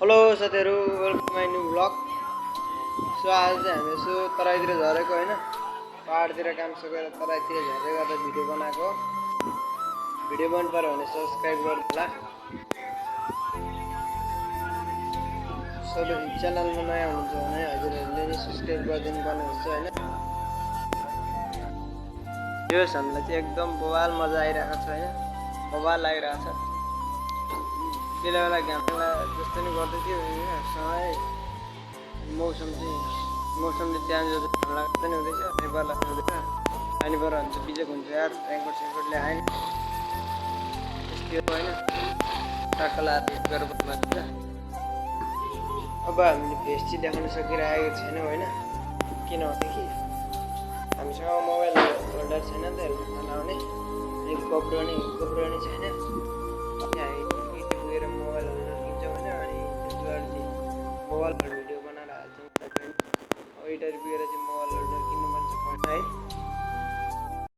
Hello साथीहरु, welcome my new blog. So आज चाहिँ हामी यसो तराईतिर झरेको होइन, पहाडतिर काम सकेर तराईतिर झरेको गर्दा भिडियो बनाएको। भिडियो मन पर्यो भने सब्सक्राइब गर्नु होला। च्यानलमा नयाँ हुनुहुन्छ भने हजुरहरूले नि सब्सक्राइब गरिदिनु पर्ने हुन्छ होइन। यो हामीलाई चाहिँ एकदम बवाल मजा आइरहेको छ होइन, बवाल लागिरहेको छ। बेला बेला घामला जस्तो नि गर्दै थियो होइन, समय मौसमले चेन्ज हुँदै घाम लाग्दै नि हुँदैछ, नेपाल लाग्दै हुँदैछ। पानी पऱ्यो भने चाहिँ बिजोक हुन्छ यार, रेनकोटले आएन त्यस्तो होइन, टाक्क लाएर गरेर बस्नु। अब हामीले फेस चाहिँ देखाउन सकिरहेको छैनौँ होइन, किनभनेदेखि हामीसँग मोबाइल होल्डर छैन नि त हेल्मेट नलाउने, अनि गोप्रो नि छैन। पुगेर मोबाइल होल्डर किन्छौँ होइन, अनि त्यसबाट चाहिँ मोबाइलबाट भिडियो बनाएर हाल्छौँ। एडिटर पुगेर चाहिँ मोबाइल होल्डर किन्नुपर्छ है।